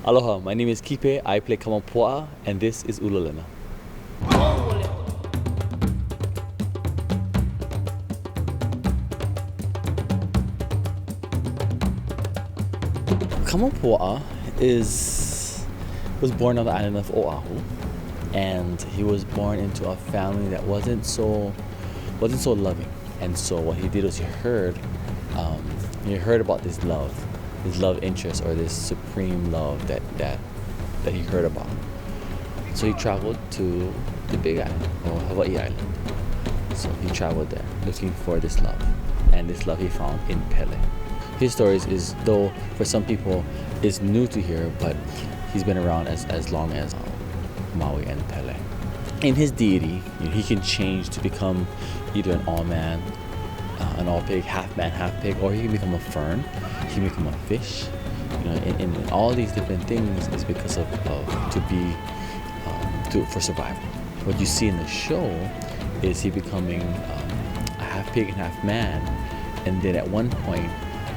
Aloha, my name is Kipe, I play Kamapua'a, and this is Ulalena. Kamapua'a was born on the island of Oahu, and he was born into a family that wasn't so loving. And so what he did was he heard about this love interest, or this supreme love that he heard about. So he traveled to the Big Island, or Hawaii Island. So he traveled there looking for this love, and this love he found in Pele. His stories is, though for some people is new to hear, but he's been around as long as Maui and Pele. In his deity, he can change to become either an all-man, an all-pig, half-man, half-pig, or he can become a fern, he can become a fish. And all these different things is because of for survival. What you see in the show is he becoming a half-pig and half-man, and then at one point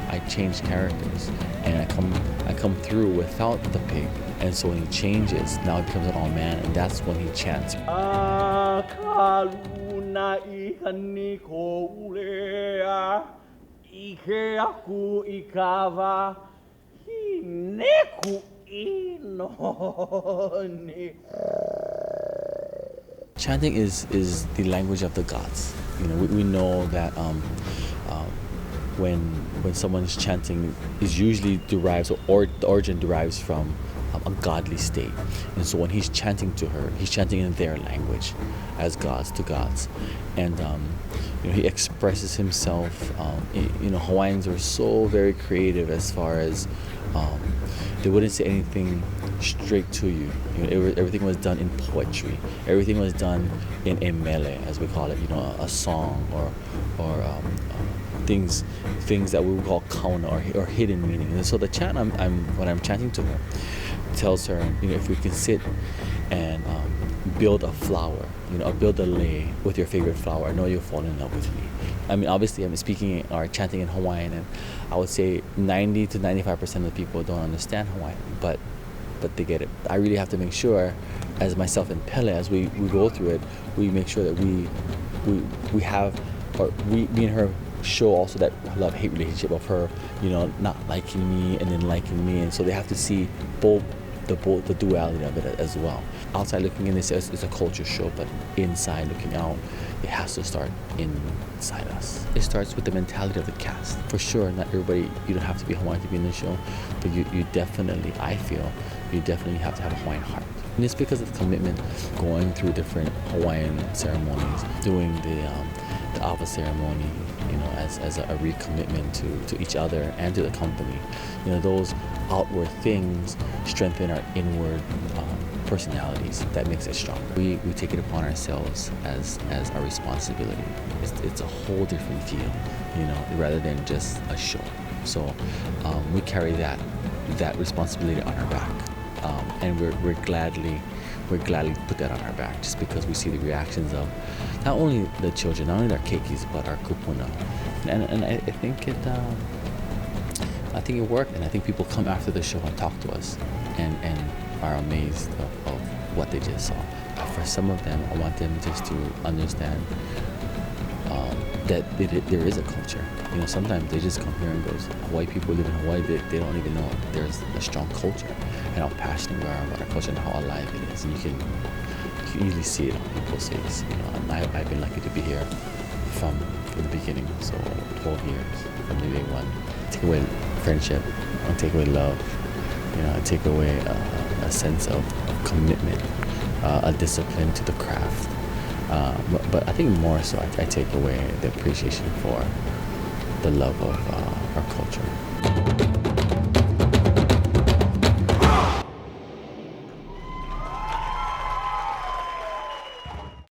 I change characters and I come through without the pig, and so when he changes, now he becomes an all man, and that's when he chants. Chanting is the language of the gods. We know that when someone's chanting is usually derives, or the origin derives from a godly state. And so when he's chanting to her, he's chanting in their language as gods to gods. And he expresses himself. Hawaiians are so very creative as far as they wouldn't say anything straight to you. Everything was done in poetry. Everything was done in mele, as we call it. A song or things that we would call kauna, or hidden meaning. And so the chant when I'm chanting to her tells her, if we can sit and build a flower, build a lei with your favorite flower, I know you'll fall in love with me. I mean, obviously I'm speaking or chanting in Hawaiian, and I would say 90 to 95% of the people don't understand Hawaiian, but they get it. I really have to make sure, as myself and Pele, as we go through it, we make sure that we have, or me and her show also that love-hate relationship of her, not liking me and then liking me, and so they have to see both the duality of it as well. Outside looking in, it's a culture show, but inside looking out, it has to start inside us. It starts with the mentality of the cast. For sure, not everybody, you don't have to be Hawaiian to be in the show, but you definitely, I feel, you definitely have to have a Hawaiian heart. And it's because of the commitment, going through different Hawaiian ceremonies, doing the Ava ceremony, as a recommitment to each other and to the company. Those outward things strengthen our inward personalities. That makes it stronger. We take it upon ourselves as our responsibility. It's a whole different feel, rather than just a show. So we carry that responsibility on our back, and we're gladly put that on our back, just because we see the reactions of not only the children, not only their keikis, but our kupuna. And I think it worked, and I think people come after the show and talk to us and are amazed of what they just saw. For some of them, I want them just to understand that there is a culture. Sometimes they just come here and goes, Hawaii people live in Hawaii, they don't even know there's a strong culture, and how passionate we are about our culture and how alive it is. And you can easily see it on people's faces. And I've been lucky to be here from the beginning, so 12 years from the day one. Take away friendship, I take away love, I take away a sense of commitment, a discipline to the craft. But I think more so, I take away the appreciation for the love of our culture.